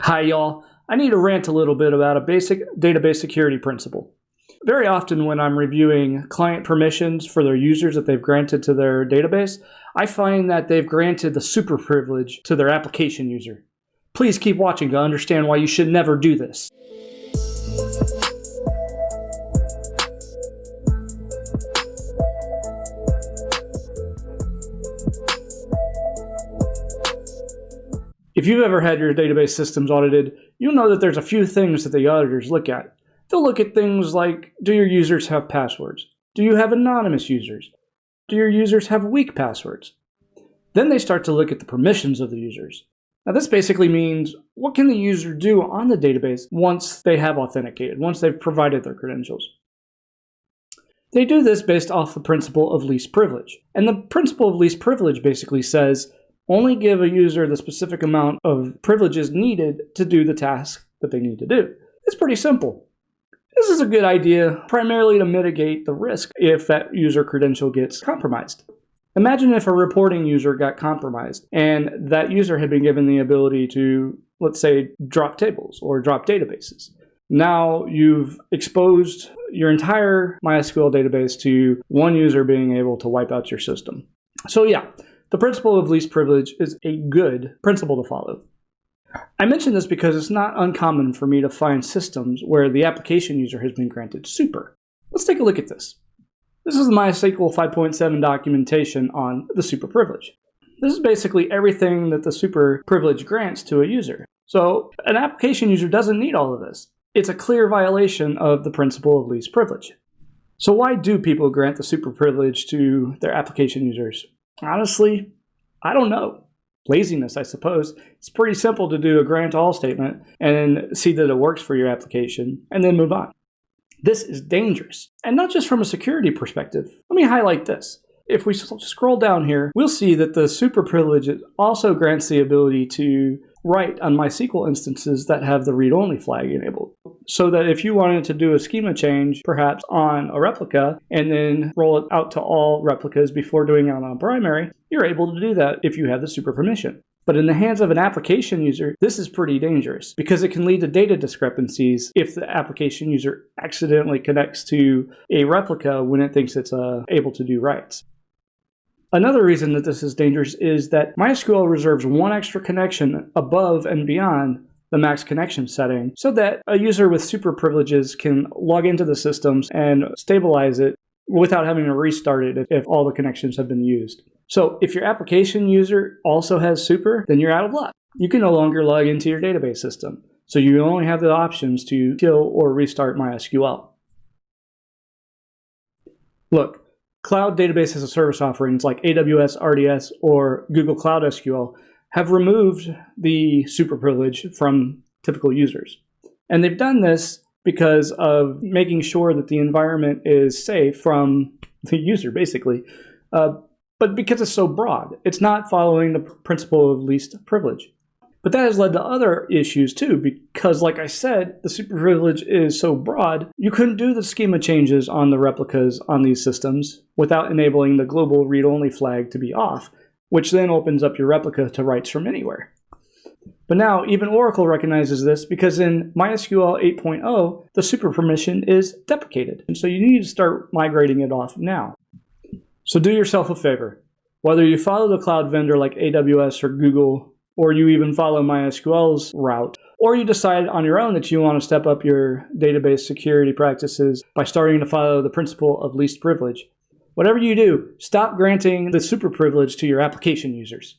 Hi y'all, I need to rant a little bit about a basic database security principle. Very often when I'm reviewing client permissions for their users that they've granted to their database, I find that they've granted the super privilege to their application user. Please keep watching to understand why you should never do this. If you've ever had your database systems audited, you'll know that there's a few things that the auditors look at. They'll look at things like, do your users have passwords? Do you have anonymous users? Do your users have weak passwords? Then they start to look at the permissions of the users. Now this basically means, what can the user do on the database once they have authenticated, once they've provided their credentials? They do this based off the principle of least privilege. And the principle of least privilege basically says, only give a user the specific amount of privileges needed to do the task that they need to do. It's pretty simple. This is a good idea primarily to mitigate the risk if that user credential gets compromised. Imagine if a reporting user got compromised and that user had been given the ability to, let's say, drop tables or drop databases. Now you've exposed your entire MySQL database to one user being able to wipe out your system. So yeah, the principle of least privilege is a good principle to follow. I mention this because it's not uncommon for me to find systems where the application user has been granted super. Let's take a look at this. This is the MySQL 5.7 documentation on the super privilege. This is basically everything that the super privilege grants to a user. So an application user doesn't need all of this. It's a clear violation of the principle of least privilege. So why do people grant the super privilege to their application users? Honestly, I don't know. Laziness, I suppose. It's pretty simple to do a grant all statement and see that it works for your application and then move on. This is dangerous, and not just from a security perspective. Let me highlight this. If we scroll down here, we'll see that the super privilege also grants the ability to write on MySQL instances that have the read-only flag enabled. So that if you wanted to do a schema change, perhaps on a replica, and then roll it out to all replicas before doing it on a primary, you're able to do that if you have the super permission. But in the hands of an application user, this is pretty dangerous because it can lead to data discrepancies if the application user accidentally connects to a replica when it thinks it's able to do writes. Another reason that this is dangerous is that MySQL reserves one extra connection above and beyond the max connection setting so that a user with super privileges can log into the systems and stabilize it without having to restart it if all the connections have been used. So if your application user also has super, then you're out of luck. You can no longer log into your database system. So you only have the options to kill or restart MySQL. Look, cloud database as a service offerings like AWS RDS or Google Cloud SQL have removed the super privilege from typical users. And they've done this because of making sure that the environment is safe from the user, basically. But because it's so broad, it's not following the principle of least privilege. But that has led to other issues too, because like I said, the super privilege is so broad, you couldn't do the schema changes on the replicas on these systems without enabling the global read-only flag to be off, which then opens up your replica to writes from anywhere. But now even Oracle recognizes this because in MySQL 8.0, the super permission is deprecated. And so you need to start migrating it off now. So do yourself a favor. Whether you follow the cloud vendor like AWS or Google, or you even follow MySQL's route, or you decide on your own that you want to step up your database security practices by starting to follow the principle of least privilege. Whatever you do, stop granting the super privilege to your application users.